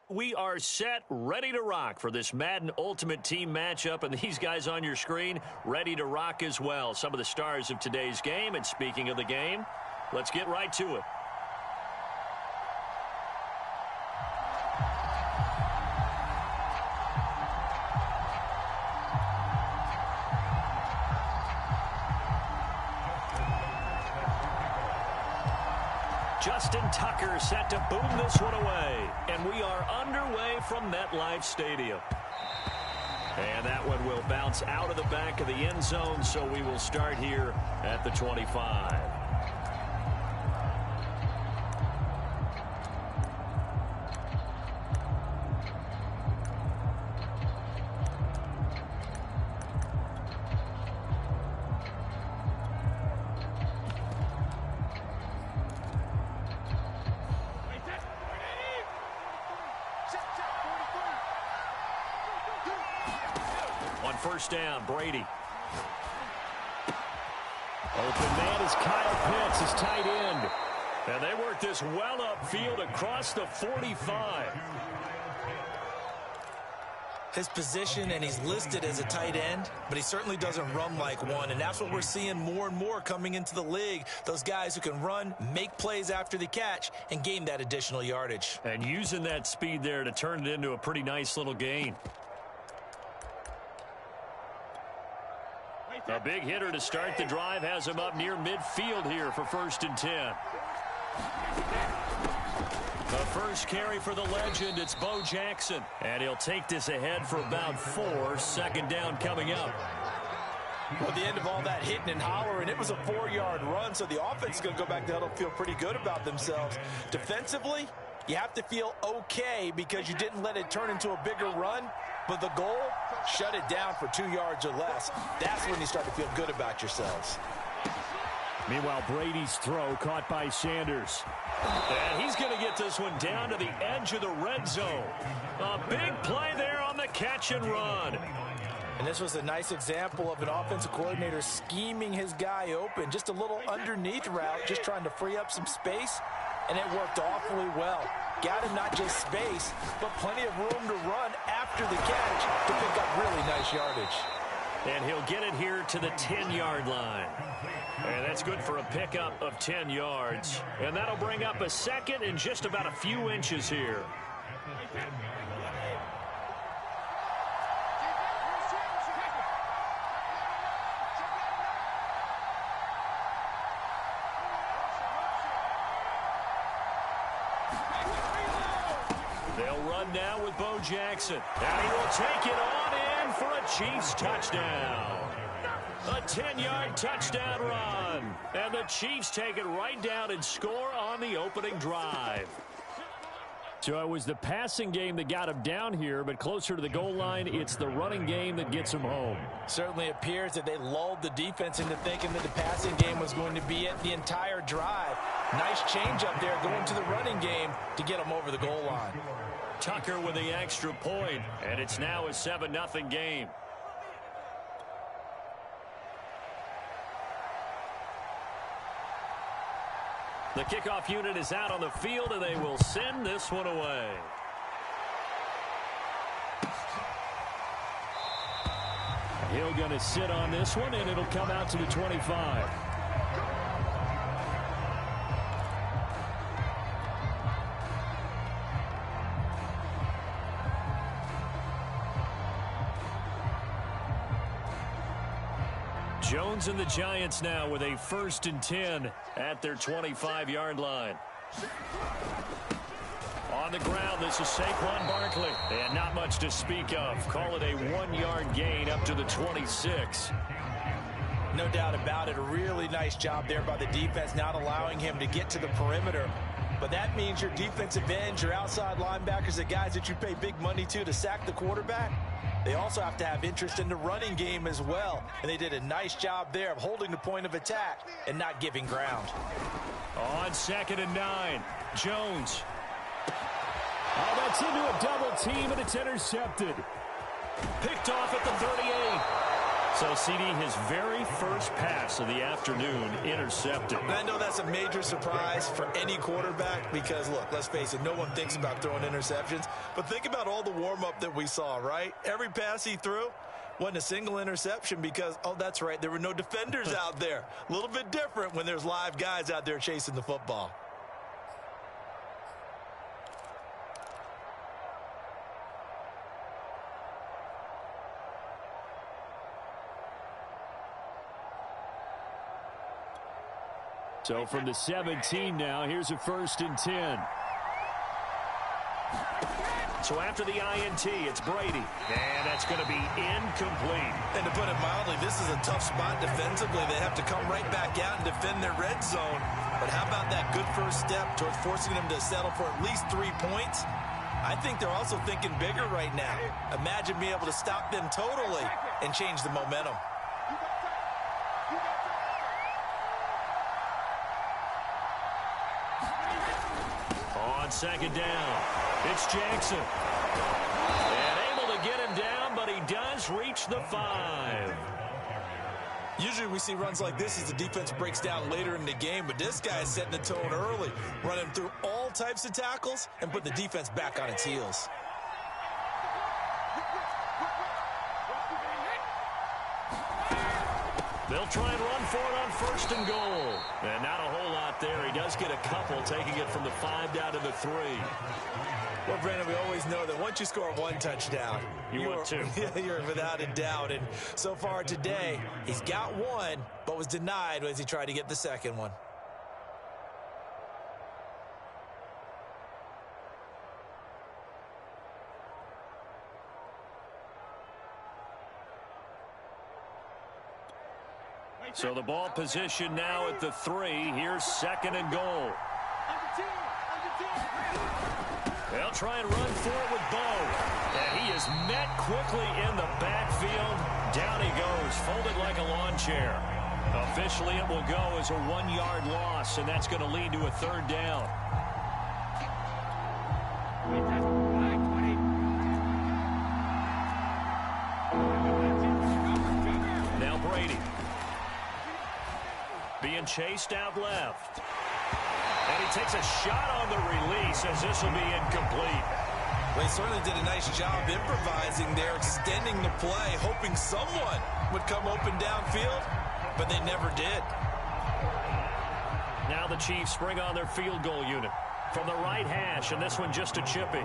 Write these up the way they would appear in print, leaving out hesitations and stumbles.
We are set, ready to rock for this Madden Ultimate Team matchup, and these guys on your screen ready to rock as well. Some of the stars of today's game, and speaking of the game, let's get right to it. Justin Tucker set to boom this one away. And we are underway from MetLife Stadium. And that one will bounce out of the back of the end zone, so we will start here at the 25. First down, Brady. Open man is Kyle Pitts, his tight end. And they work this well upfield across the 45. His position, and he's listed as a tight end, but he certainly doesn't run like one, and that's what we're seeing more and more coming into the league. Those guys who can run, make plays after the catch, and gain that additional yardage. And using that speed there to turn it into a pretty nice little gain. A big hitter to start the drive has him up near midfield here for 1st and 10. The first carry for the legend, it's Bo Jackson. And he'll take this ahead for about 4. 2nd down coming up. Well, at the end of all that hitting and hollering, it was a 4-yard run, so the offense is going to go back to huddle, feel pretty good about themselves. Defensively, you have to feel okay because you didn't let it turn into a bigger run. But the goal, shut it down for 2 yards or less. That's when you start to feel good about yourselves. Meanwhile, Brady's throw caught by Sanders. And he's going to get this one down to the edge of the red zone. A big play there on the catch and run. And this was a nice example of an offensive coordinator scheming his guy open. Just a little underneath route, just trying to free up some space. And it worked awfully well. Got him not just space, but plenty of room to run after the catch to pick up really nice yardage. And he'll get it here to the 10-yard line. And that's good for a pickup of 10 yards. And that'll bring up a 2nd and just about a few inches here. They'll run now with Bo Jackson. And he will take it on in for a Chiefs touchdown. A 10-yard touchdown run. And the Chiefs take it right down and score on the opening drive. So it was the passing game that got him down here, but closer to the goal line, it's the running game that gets him home. Certainly appears that they lulled the defense into thinking that the passing game was going to be it the entire drive. Nice change up there going to the running game to get him over the goal line. Tucker with the extra point, and it's now a 7-0 game. The kickoff unit is out on the field, and they will send this one away. Hill going to sit on this one, and it'll come out to the 25. Jones and the Giants now with a 1st and 10 at their 25-yard line. On the ground, this is Saquon Barkley. And not much to speak of. Call it a 1-yard gain up to the 26. No doubt about it. A really nice job there by the defense, not allowing him to get to the perimeter. But that means your defensive ends, your outside linebackers, the guys that you pay big money to sack the quarterback, they also have to have interest in the running game as well. And they did a nice job there of holding the point of attack and not giving ground. On 2nd and 9, Jones. Oh, that's into a double team, and it's intercepted. Picked off at the 38. So, CD, his very first pass of the afternoon intercepted. And I know that's a major surprise for any quarterback because, look, let's face it, no one thinks about throwing interceptions. But think about all the warm-up that we saw, right? Every pass he threw wasn't a single interception because, oh, that's right, there were no defenders out there. A little bit different when there's live guys out there chasing the football. So from the 17 now, here's a 1st and 10. So after the INT, it's Brady. And that's going to be incomplete. And to put it mildly, this is a tough spot defensively. They have to come right back out and defend their red zone. But how about that good first step towards forcing them to settle for at least 3 points? I think they're also thinking bigger right now. Imagine being able to stop them totally and change the momentum. On 2nd down, it's Jackson. And able to get him down, but he does reach the 5. Usually we see runs like this as the defense breaks down later in the game, but this guy is setting the tone early, running through all types of tackles and putting the defense back on its heels. They'll try and run for it on 1st and goal. And not a whole lot there. He does get a couple, taking it from the 5 down to the 3. Well, Brandon, we always know that once you score 1 touchdown, you want 2. You're without a doubt. And so far today, he's got 1, but was denied as he tried to get the 2nd one. So the ball position now at the 3. Here's 2nd and goal. They'll try and run for it with Bo. And he is met quickly in the backfield. Down he goes, folded like a lawn chair. Officially, it will go as a 1-yard loss, and that's going to lead to a 3rd down. Now Brady. Being chased out left. And he takes a shot on the release as this will be incomplete. Well, he certainly did a nice job improvising there, extending the play, hoping someone would come open downfield, but they never did. Now the Chiefs bring on their field goal unit from the right hash, and this one just a chippy.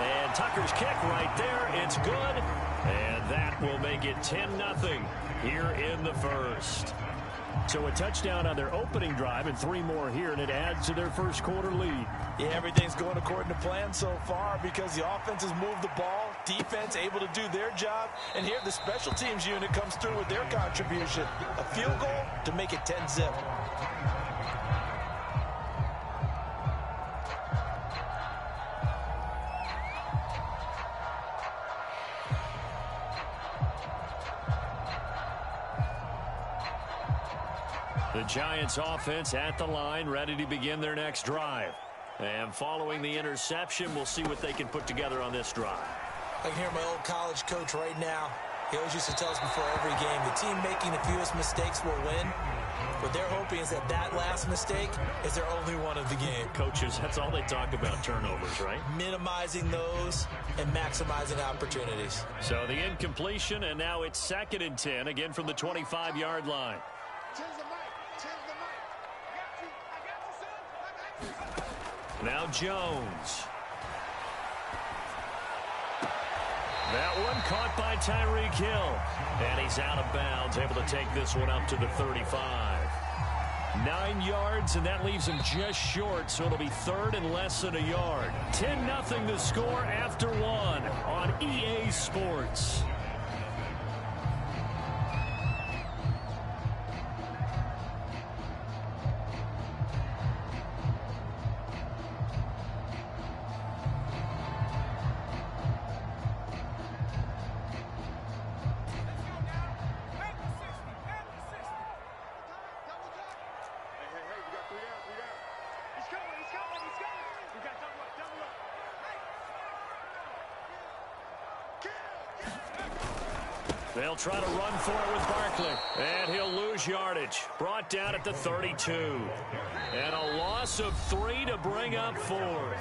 And Tucker's kick right there. It's good. And that will make it 10-0 here in the 1st. So a touchdown on their opening drive and 3 more here, and it adds to their 1st quarter lead. Yeah, everything's going according to plan so far because the offense has moved the ball, defense able to do their job, and here the special teams unit comes through with their contribution. A field goal to make it 10-0. The Giants offense at the line, ready to begin their next drive. And following the interception, we'll see what they can put together on this drive. I can hear my old college coach right now. He always used to tell us before every game, the team making the fewest mistakes will win. What they're hoping is that that last mistake is their only one of the game. Coaches, that's all they talk about, turnovers, right? Minimizing those and maximizing opportunities. So the incompletion, and now it's 2nd and 10, again from the 25-yard line. Now Jones. That one caught by Tyreek Hill. And he's out of bounds, able to take this one up to the 35. 9 yards, and that leaves him just short, so it'll be 3rd and less than a yard. 10-0 the score after 1 on EA Sports. They'll try to run for it with Barkley. And he'll lose yardage. Brought down at the 32. And a loss of 3 to bring up 4.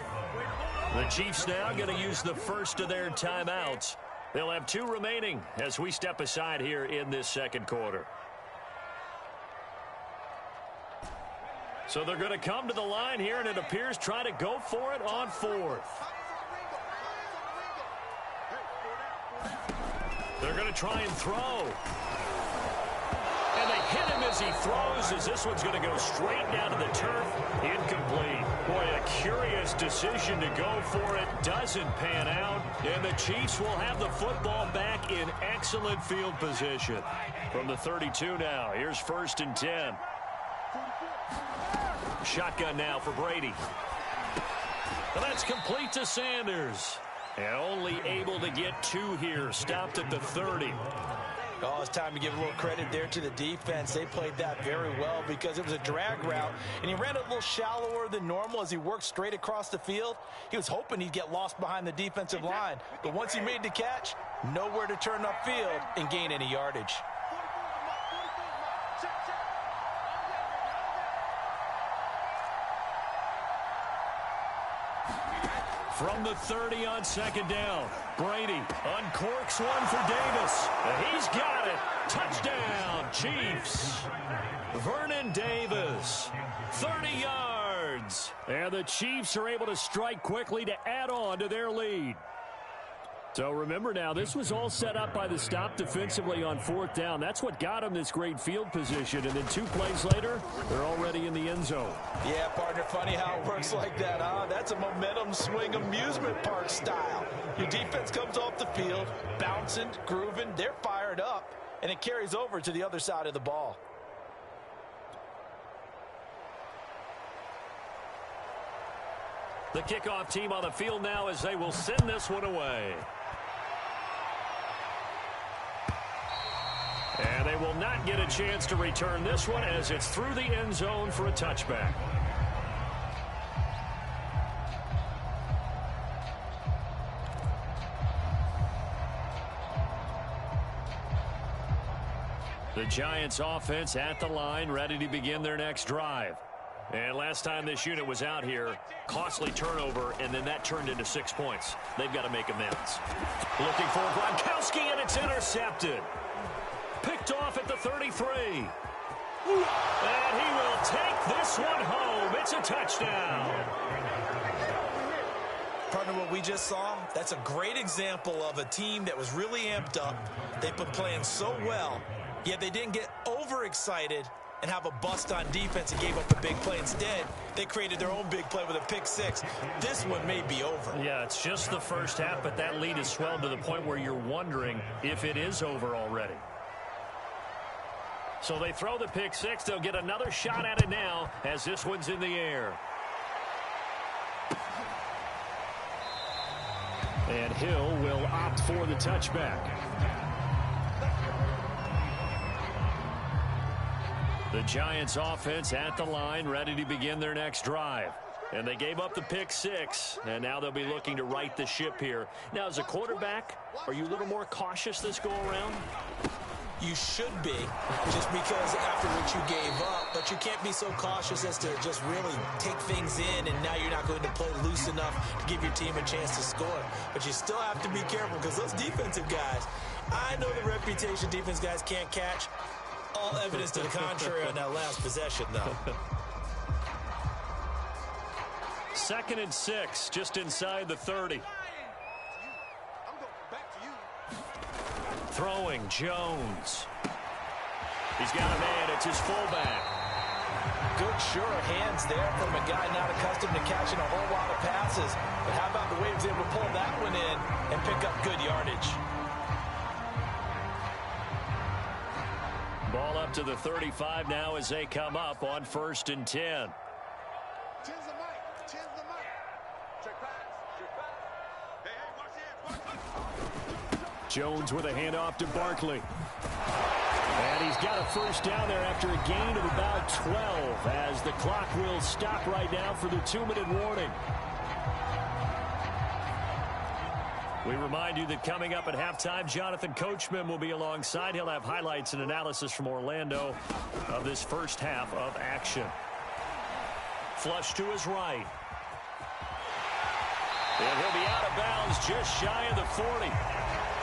The Chiefs now going to use the first of their timeouts. They'll have 2 remaining as we step aside here in this second quarter. So they're going to come to the line here, and it appears try to go for it on 4th. They're going to try and throw. And they hit him as he throws, as this one's going to go straight down to the turf. Incomplete. Boy, a curious decision to go for it. Doesn't pan out. And the Chiefs will have the football back in excellent field position. From the 32 now, here's 1st and 10. Shotgun now for Brady. And that's complete to Sanders. And only able to get 2 here. Stopped at the 30. Oh, it's time to give a little credit there to the defense. They played that very well because it was a drag route, and he ran it a little shallower than normal as he worked straight across the field. He was hoping he'd get lost behind the defensive line, but once he made the catch, nowhere to turn upfield and gain any yardage. From the 30 on 2nd down, Brady uncorks one for Davis. And he's got it. Touchdown, Chiefs. Vernon Davis, 30 yards. And the Chiefs are able to strike quickly to add on to their lead. So remember now, this was all set up by the stop defensively on 4th down. That's what got them this great field position. And then 2 plays later, they're already in the end zone. Yeah, partner, funny how it works like that, huh? That's a momentum swing amusement park style. Your defense comes off the field, bouncing, grooving, they're fired up, and it carries over to the other side of the ball. The kickoff team on the field now as they will send this one away. And they will not get a chance to return this one as it's through the end zone for a touchback. The Giants offense at the line, ready to begin their next drive. And last time this unit was out here, costly turnover, and then that turned into 6 points. They've got to make amends. Looking for Gronkowski, and it's intercepted. Picked off at the 33. And he will take this one home. It's a touchdown. Partner, what we just saw, that's a great example of a team that was really amped up. They've been playing so well, yet they didn't get overexcited and have a bust on defense and gave up a big play. Instead, they created their own big play with a pick 6. This one may be over. Yeah, it's just the first half, but that lead has swelled to the point where you're wondering if it is over already. So they throw the pick 6. They'll get another shot at it now as this one's in the air. And Hill will opt for the touchback. The Giants offense at the line, ready to begin their next drive. And they gave up the pick 6, and now they'll be looking to right the ship here. Now, as a quarterback, are you a little more cautious this go-around? You should be, just because after what you gave up, but you can't be so cautious as to just really take things in, and now you're not going to play loose enough to give your team a chance to score. But you still have to be careful because those defensive guys, I know the reputation defense guys can't catch. All evidence to the contrary on that last possession, though. 2nd and 6, just inside the 30. Throwing, Jones. He's got a man. It's his fullback. Good, sure hands there from a guy not accustomed to catching a whole lot of passes. But how about the way he was able to pull that one in and pick up good yardage? Ball up to the 35 now as they come up on 1st and 10. Jones with a handoff to Barkley. And he's got a first down there after a gain of about 12 as the clock will stop right now for the 2-minute warning. We remind you that coming up at halftime, Jonathan Coachman will be alongside. He'll have highlights and analysis from Orlando of this first half of action. Flush to his right. And he'll be out of bounds just shy of the 40.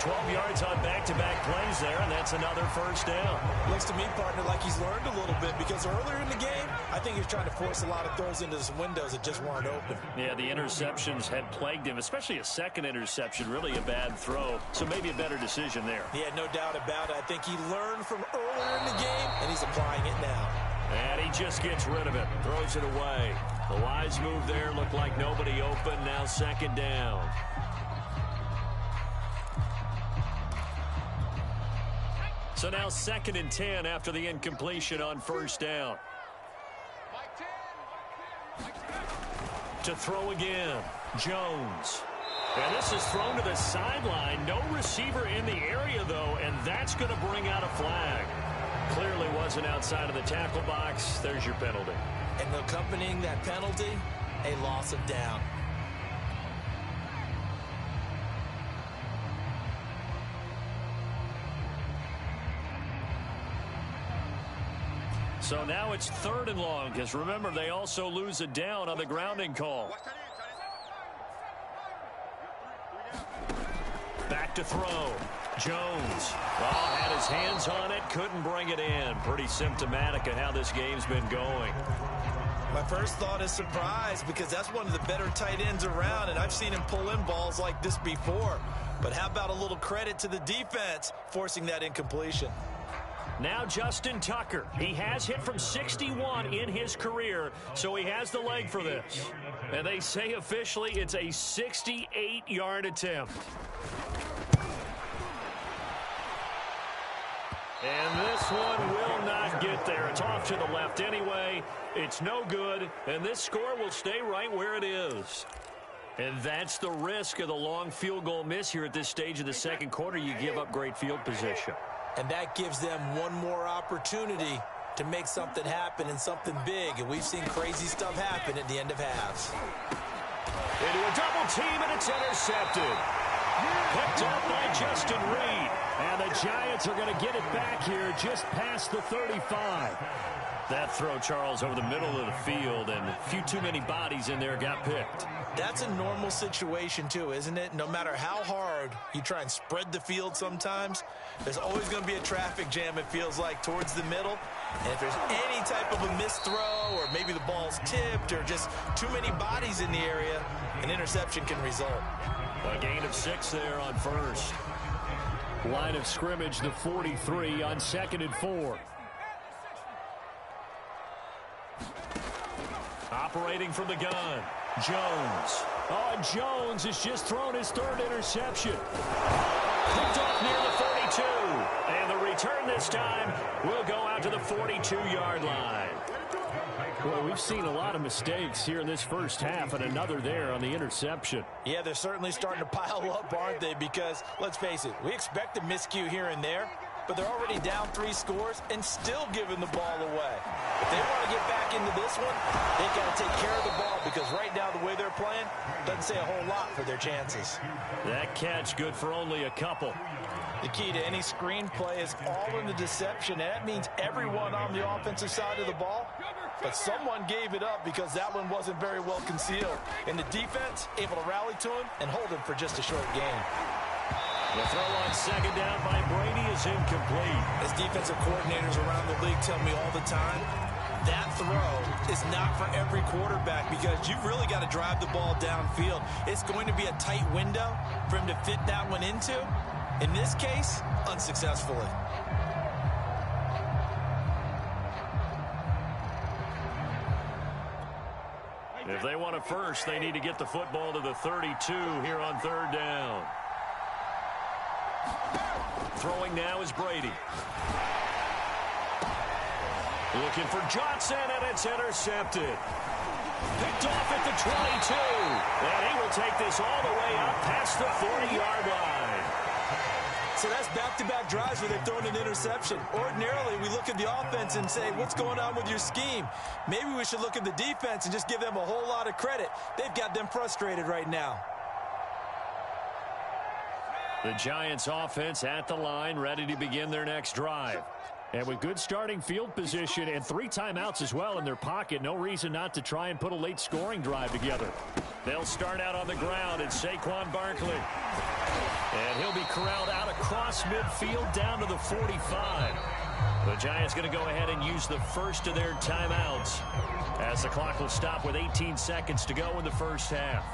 12 yards on back-to-back plays there, and that's another first down. Looks to me, partner, like he's learned a little bit, because earlier in the game, I think he was trying to force a lot of throws into some windows that just weren't open. Yeah, the interceptions had plagued him, especially a second interception, really a bad throw, so maybe a better decision there. Yeah, no doubt about it. I think he learned from earlier in the game, and he's applying it now. And he just gets rid of it, throws it away. The wise move there, looked like nobody open, now second down. So now 2nd and 10 after the incompletion on first down. To throw again, Jones. And this is thrown to the sideline. No receiver in the area, though, and that's going to bring out a flag. Clearly wasn't outside of the tackle box. There's your penalty. And accompanying that penalty, a loss of down. So now it's 3rd and long, because remember, they also lose a down on the grounding call. Back to throw. Jones. Had his hands on it, couldn't bring it in. Pretty symptomatic of how this game's been going. My first thought is surprise, because that's one of the better tight ends around, and I've seen him pull in balls like this before. But how about a little credit to the defense forcing that incompletion? Now Justin Tucker. He has hit from 61 in his career, so he has the leg for this. And they say officially it's a 68-yard attempt. And this one will not get there. It's off to the left anyway. It's no good, and this score will stay right where it is. And that's the risk of the long field goal miss here at this stage of the second quarter. You give up great field position. And that gives them one more opportunity to make something happen and something big. And we've seen crazy stuff happen at the end of halves. Into a double team, and it's intercepted. Picked up by Justin Reed. And the Giants are going to get it back here just past the 35. That throw, Charles, over the middle of the field, and a few too many bodies in there got picked. That's a normal situation, too, isn't it? No matter how hard you try and spread the field sometimes, there's always going to be a traffic jam, it feels like, towards the middle. And if there's any type of a missed throw, or maybe the ball's tipped, or just too many bodies in the area, an interception can result. A gain of 6 there on first. Line of scrimmage, the 43 on 2nd and 4. Operating from the gun, Jones. And Jones has just thrown his 3rd interception. Picked off near the 42. And the return this time will go out to the 42-yard line. Well, we've seen a lot of mistakes here in this first half, and another there on the interception. Yeah, they're certainly starting to pile up, aren't they? Because, let's face it, we expect a miscue here and there, but they're already down 3 scores and still giving the ball away. If they want to get back into this one, they've got to take care of the ball, because right now the way they're playing doesn't say a whole lot for their chances. That catch good for only a couple. The key to any screen play is all in the deception, and that means everyone on the offensive side of the ball. But someone gave it up because that one wasn't very well concealed. And the defense able to rally to him and hold him for just a short gain. The throw on 2nd down by Brady is incomplete. As defensive coordinators around the league tell me all the time, that throw is not for every quarterback, because you've really got to drive the ball downfield. It's going to be a tight window for him to fit that one into. In this case, unsuccessfully. If they want a first, they need to get the football to the 32 here on 3rd down. Throwing now is Brady. Looking for Johnson, and it's intercepted. Picked off at the 22. And he will take this all the way up past the 40-yard line. So that's back-to-back drives where they've thrown an interception. Ordinarily, we look at the offense and say, what's going on with your scheme? Maybe we should look at the defense and just give them a whole lot of credit. They've got them frustrated right now. The Giants offense at the line, ready to begin their next drive. And with good starting field position and 3 timeouts as well in their pocket, no reason not to try and put a late scoring drive together. They'll start out on the ground, and Saquon Barkley. And he'll be corralled out across midfield down to the 45. The Giants going to go ahead and use the first of their timeouts as the clock will stop with 18 seconds to go in the first half.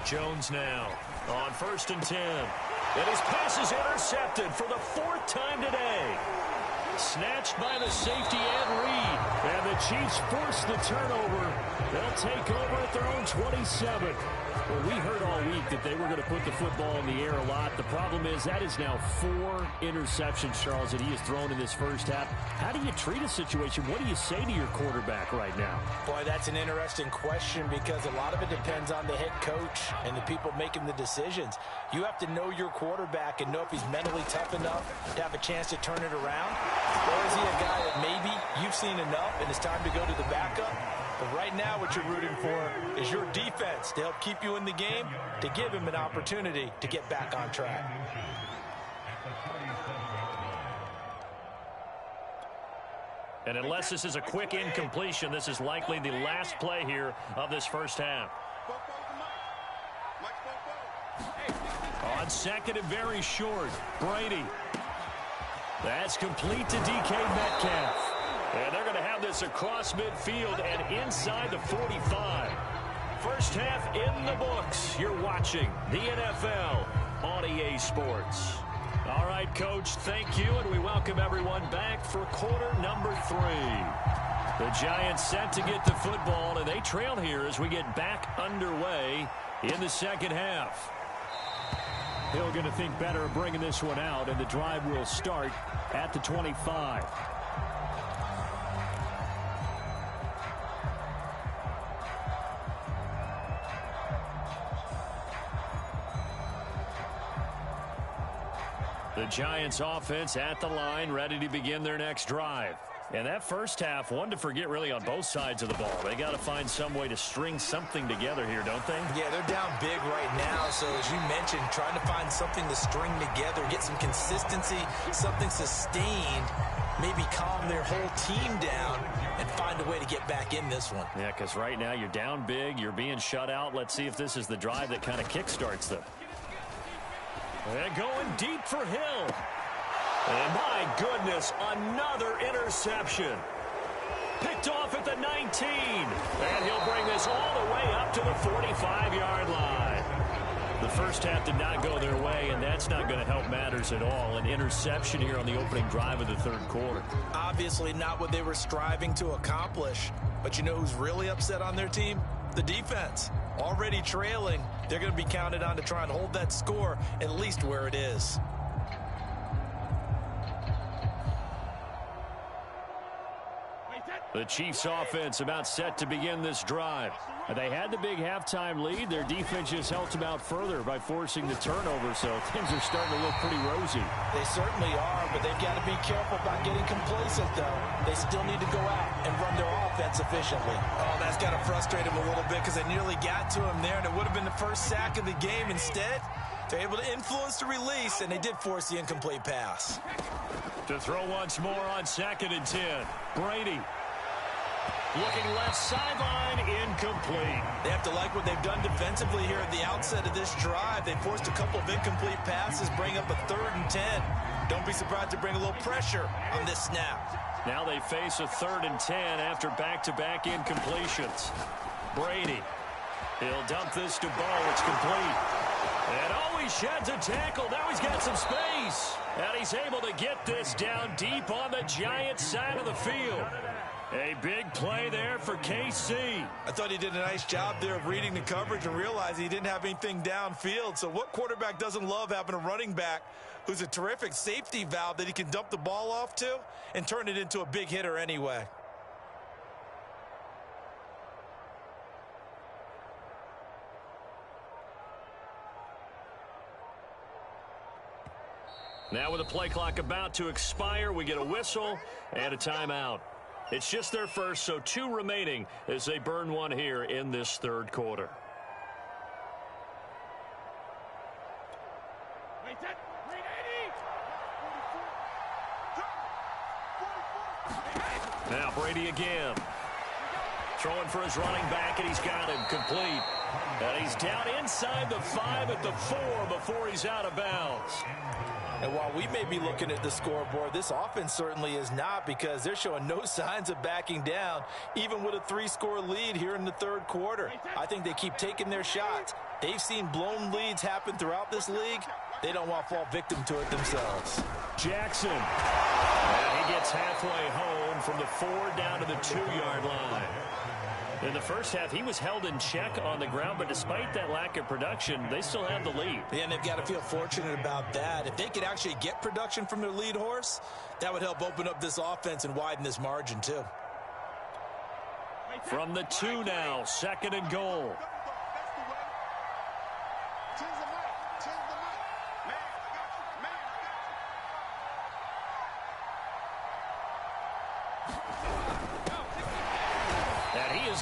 Jones now on 1st and 10. And his pass is intercepted for the 4th time today. Snatched by the safety Ed Reed. And the Chiefs force the turnover. They'll take over at their own 27. Well, we heard all week that they were going to put the football in the air a lot. The problem is that is now 4 interceptions, Charles, that he has thrown in this first half. How do you treat a situation? What do you say to your quarterback right now? Boy, that's an interesting question because a lot of it depends on the head coach and the people making the decisions. You have to know your quarterback and know if he's mentally tough enough to have a chance to turn it around. Or is he a guy that maybe you've seen enough and it's time to go to the backup? But right now what you're rooting for is your defense to help keep you in the game, to give him an opportunity to get back on track. And unless this is a quick incompletion, this is likely the last play here of this first half. On 2nd and very short, Brady. That's complete to DK Metcalf. And they're going to have this across midfield and inside the 45. First half in the books. You're watching the NFL on EA Sports. All right, Coach, thank you, and we welcome everyone back for quarter number 3. The Giants set to get the football, and they trail here as we get back underway in the second half. Hill going to think better of bringing this one out, and the drive will start at the 25. The Giants offense at the line, ready to begin their next drive. And that first half, one to forget really on both sides of the ball. They got to find some way to string something together here, don't they? Yeah, they're down big right now. So as you mentioned, trying to find something to string together, get some consistency, something sustained, maybe calm their whole team down and find a way to get back in this one. Yeah, because right now you're down big, you're being shut out. Let's see if this is the drive that kind of kickstarts them. And going deep for Hill. And my goodness, another interception. Picked off at the 19. And he'll bring this all the way up to the 45-yard line. The first half did not go their way, and that's not going to help matters at all. An interception here on the opening drive of the third quarter. Obviously not what they were striving to accomplish. But you know who's really upset on their team? The defense. Already trailing, they're going to be counted on to try and hold that score at least where it is. The Chiefs offense about set to begin this drive. They had the big halftime lead. Their defense just helped them out further by forcing the turnover, so things are starting to look pretty rosy. They certainly are, but they've got to be careful about getting complacent, though. They still need to go out and run their offense efficiently. Oh, that's got to frustrate them a little bit because they nearly got to him there, and it would have been the first sack of the game. Instead, they're able to influence the release, and they did force the incomplete pass. To throw once more on 2nd and 10. Brady. Looking left sideline, incomplete. They have to like what they've done defensively here at the outset of this drive. They forced a couple of incomplete passes, bring up a 3rd and 10. Don't be surprised to bring a little pressure on this snap. Now they face a 3rd and 10 after back-to-back incompletions. Brady. He'll dump this to Bo. It's complete. And oh, he sheds a tackle. Now he's got some space. And he's able to get this down deep on the Giants side of the field. A big play there for KC. I thought he did a nice job there of reading the coverage and realizing he didn't have anything downfield. So what quarterback doesn't love having a running back who's a terrific safety valve that he can dump the ball off to and turn it into a big hitter anyway? Now with the play clock about to expire, we get a whistle and a timeout. It's just their first, so 2 remaining as they burn one here in this third quarter. Now Brady again. Throwing for his running back, and he's got him complete. And he's down inside the 5 at the 4 before he's out of bounds. And while we may be looking at the scoreboard, this offense certainly is not, because they're showing no signs of backing down, even with a 3-score lead here in the third quarter. I think they keep taking their shots. They've seen blown leads happen throughout this league. They don't want to fall victim to it themselves. Jackson. And he gets halfway home from the 4 down to the 2-yard line. In the first half, he was held in check on the ground, but despite that lack of production, they still have the lead. Yeah, and they've got to feel fortunate about that. If they could actually get production from their lead horse, that would help open up this offense and widen this margin, too. From the 2 now, 2nd and goal.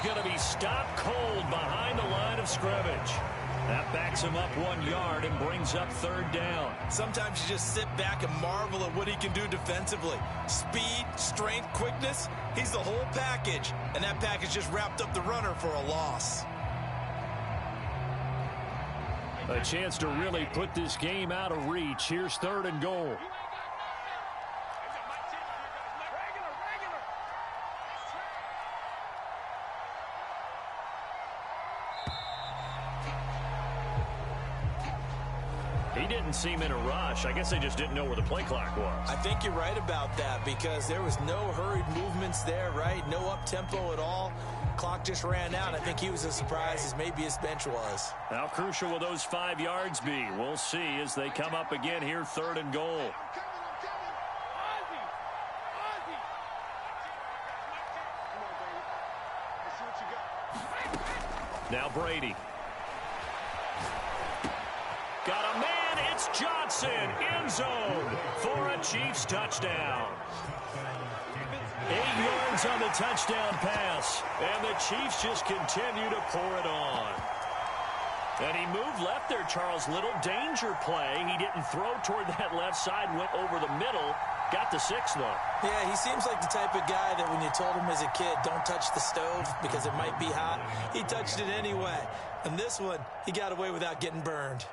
Going to be stopped cold behind the line of scrimmage. That backs him up 1 yard and brings up 3rd down. Sometimes you just sit back and marvel at what he can do defensively. Speed, strength, quickness, he's the whole package. And that package just wrapped up the runner for a loss. A chance to really put this game out of reach. Here's 3rd and goal. He didn't seem in a rush. I guess they just didn't know where the play clock was. I think you're right about that, because there was no hurried movements there, right? No up-tempo at all. Clock just ran out. I think he was as surprised as maybe his bench was. How crucial will those 5 yards be? We'll see as they come up again here, 3rd and goal. Now Brady. Got a man. It's Johnson. End zone for a Chiefs touchdown. 8 yards on the touchdown pass. And the Chiefs just continue to pour it on. And he moved left there, Charles. Little danger play. He didn't throw toward that left side. Went over the middle. Got the 6, though. Yeah, he seems like the type of guy that when you told him as a kid, don't touch the stove because it might be hot, he touched it anyway. And this one, he got away without getting burned.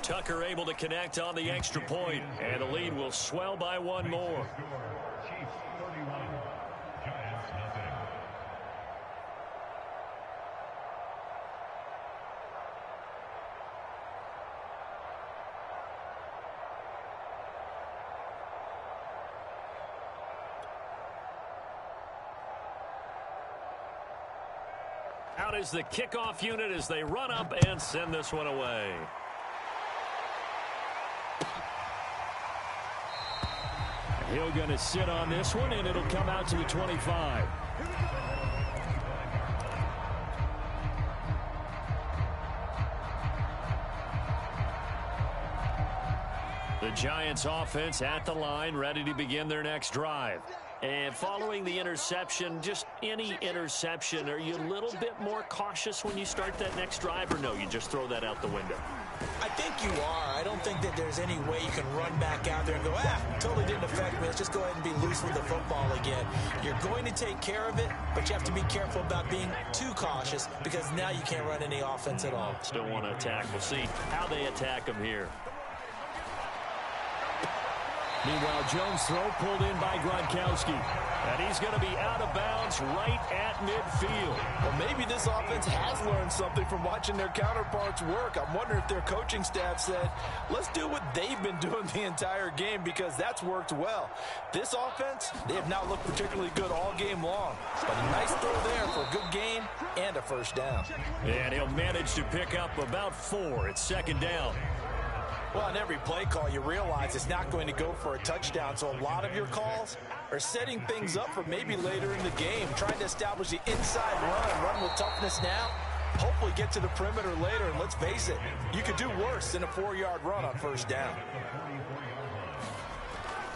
Tucker able to connect on the extra point, and the lead will swell by 1 more. Out is the kickoff unit as they run up and send this one away. He'll going to sit on this one, and it'll come out to the 25. The Giants offense at the line, ready to begin their next drive. And following the interception, just any interception, are you a little bit more cautious when you start that next drive, or no, you just throw that out the window? I think you are. I don't think that there's any way you can run back out there and go, totally didn't affect me. Let's just go ahead and be loose with the football again. You're going to take care of it, but you have to be careful about being too cautious, because now you can't run any offense at all. Still want to attack. We'll see how they attack them here. Meanwhile, Jones' throw pulled in by Gronkowski. And he's going to be out of bounds right at midfield. Well, maybe this offense has learned something from watching their counterparts work. I'm wondering if their coaching staff said, let's do what they've been doing the entire game, because that's worked well. This offense, they have not looked particularly good all game long. But a nice throw there for a good gain and a first down. And he'll manage to pick up about 4. It's 2nd down. Well, on every play call, you realize it's not going to go for a touchdown. So a lot of your calls are setting things up for maybe later in the game, trying to establish the inside run with toughness now, hopefully get to the perimeter later. And let's face it, you could do worse than a 4-yard run on first down.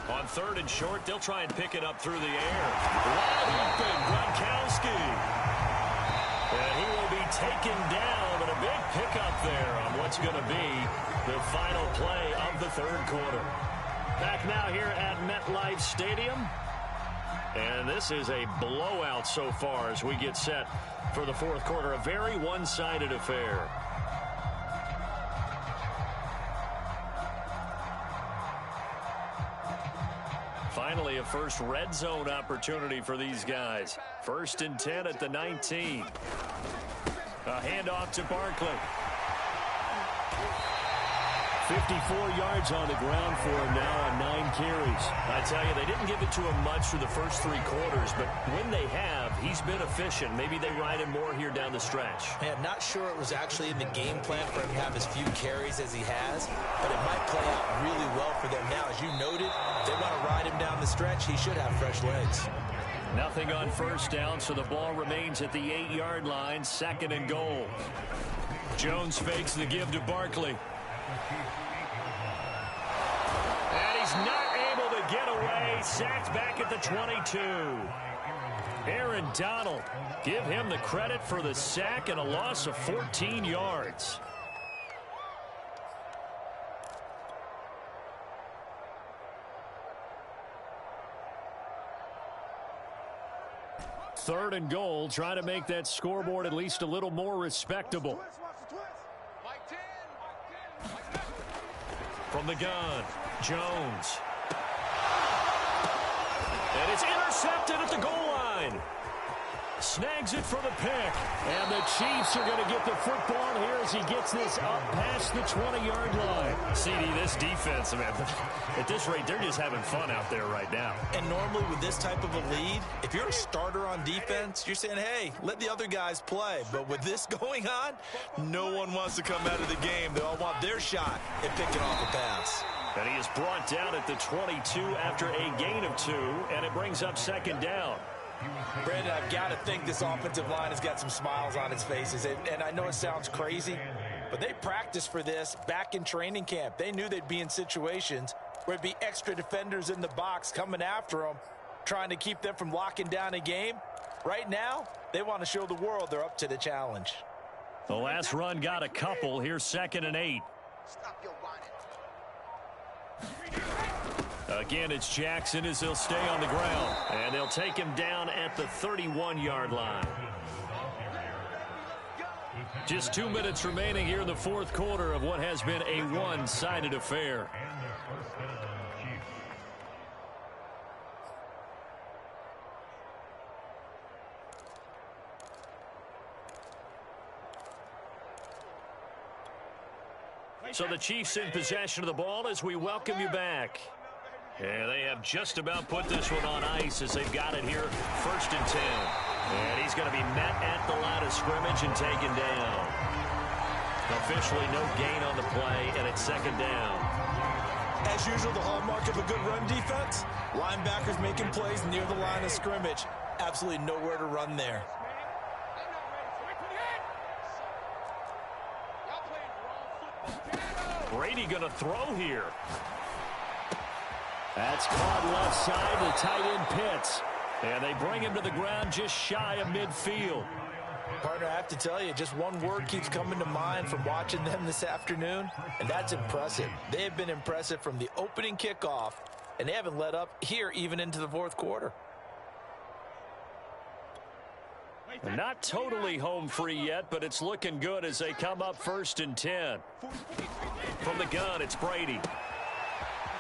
On 3rd and short, they'll try and pick it up through the air. Wide open, Gronkowski. And he will be taken down, and a big pickup there on what's going to be the final play of the 3rd quarter. Back now here at MetLife Stadium. And this is a blowout so far as we get set for the 4th quarter. A very one-sided affair. Finally, a first red zone opportunity for these guys. 1st and 10 at the 19. A handoff to Barkley. 54 yards on the ground for him now on 9 carries. I tell you, they didn't give it to him much through the first 3 quarters, but when they have, he's been efficient. Maybe they ride him more here down the stretch. Yeah, I'm not sure it was actually in the game plan for him to have as few carries as he has, but it might play out really well for them now. As you noted, if they want to ride him down the stretch, he should have fresh legs. Nothing on 1st down, so the ball remains at the 8-yard line, 2nd and goal. Jones fakes the give to Barkley. And he's not able to get away. Sacked back at the 22. Aaron Donald, give him the credit for the sack and a loss of 14 yards. Third and goal, trying to make that scoreboard at least a little more respectable. From the gun, Jones. And it's intercepted at the goal line. Snags it for the pick. And the Chiefs are going to get the football here as he gets this up past the 20-yard line. CD, this defense, man, at this rate, they're just having fun out there right now. And normally with this type of a lead, if you're a starter on defense, you're saying, hey, let the other guys play. But with this going on, no one wants to come out of the game. They all want their shot at picking off a pass. And he is brought down at the 22 after a gain of 2, and it brings up 2nd down. Brandon, I've got to think this offensive line has got some smiles on its faces. And I know it sounds crazy, but they practiced for this back in training camp. They knew they'd be in situations where it'd be extra defenders in the box coming after them, trying to keep them from locking down a game. Right now, they want to show the world they're up to the challenge. The last run got a couple. Here's 2nd and 8. Stop your whining. Again, it's Jackson as he'll stay on the ground. And they'll take him down at the 31-yard line. Just 2 minutes remaining here in the 4th quarter of what has been a one-sided affair. So the Chiefs in possession of the ball as we welcome you back. And they have just about put this one on ice as they've got it here, 1st and 10. And he's going to be met at the line of scrimmage and taken down. Officially no gain on the play, and it's 2nd down. As usual, the hallmark of a good run defense, linebackers making plays near the line of scrimmage. Absolutely nowhere to run there. Brady going to throw here. That's caught left side. The tight end Pitts. And they bring him to the ground just shy of midfield. Partner, I have to tell you, just one word keeps coming to mind from watching them this afternoon, and that's impressive. They have been impressive from the opening kickoff, and they haven't let up here even into the 4th quarter. Not totally home free yet, but it's looking good as they come up 1st and 10. From the gun, it's Brady.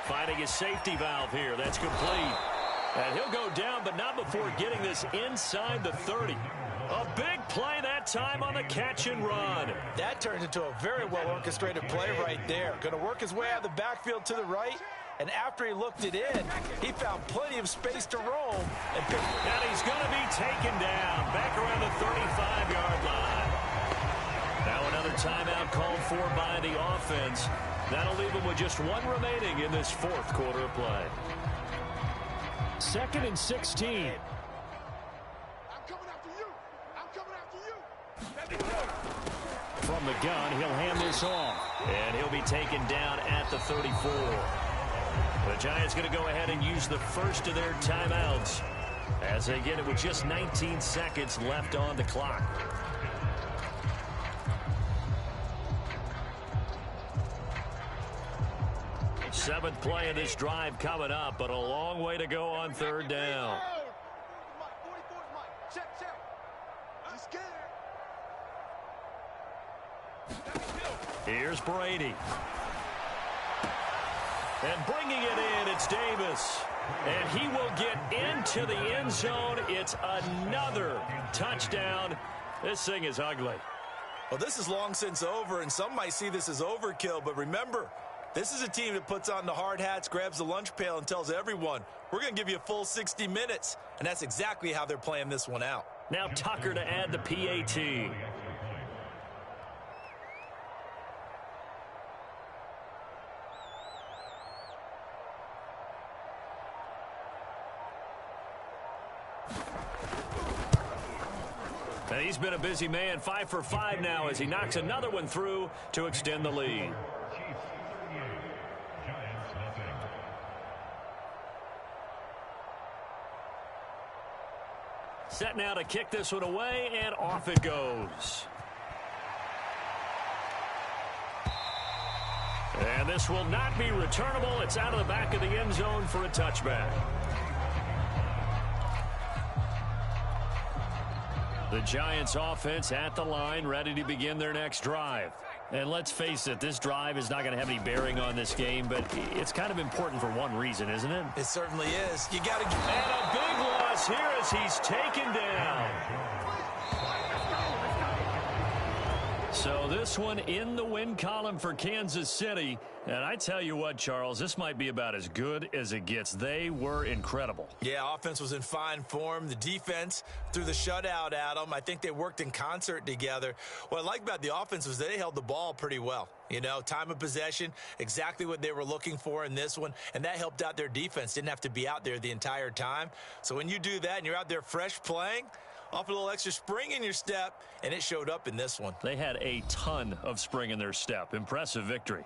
Finding his safety valve here. That's complete. And he'll go down, but not before getting this inside the 30. A big play that time on the catch and run. That turns into a very well-orchestrated play right there. Going to work his way out of the backfield to the right, and after he looked it in, he found plenty of space to roam. And he's going to be taken down back around the 35-yard line. Now another timeout called for by the offense. That'll leave him with just one remaining in this 4th quarter of play. 2nd and 16. I'm coming after you. I'm coming after you. From the gun, he'll hand this off. And he'll be taken down at the 34. The Giants going to go ahead and use the first of their timeouts as they get it with just 19 seconds left on the clock. Seventh play of this drive coming up, but a long way to go on third down. Here's Brady. And bringing it in, it's Davis. And he will get into the end zone. It's another touchdown. This thing is ugly. Well, this is long since over, and some might see this as overkill. But remember, this is a team that puts on the hard hats, grabs the lunch pail, and tells everyone, we're going to give you a full 60 minutes. And that's exactly how they're playing this one out. Now Tucker to add the PAT. And he's been a busy man, 5 for 5 now as he knocks another one through to extend the lead. Set now to kick this one away, and off it goes. And this will not be returnable. It's out of the back of the end zone for a touchback. The Giants offense at the line, ready to begin their next drive. And let's face it, this drive is not going to have any bearing on this game, but it's kind of important for one reason, isn't it? It certainly is. You got to. And a big loss here as he's taken down. So this one in the win column for Kansas City. And I tell you what, Charles, this might be about as good as it gets. They were incredible. Yeah, offense was in fine form. The defense threw the shutout at them. I think they worked in concert together. What I like about the offense was they held the ball pretty well. You know, time of possession, exactly what they were looking for in this one. And that helped out their defense. Didn't have to be out there the entire time. So when you do that and you're out there fresh playing, off a little extra spring in your step, and it showed up in this one. They had a ton of spring in their step. Impressive victory.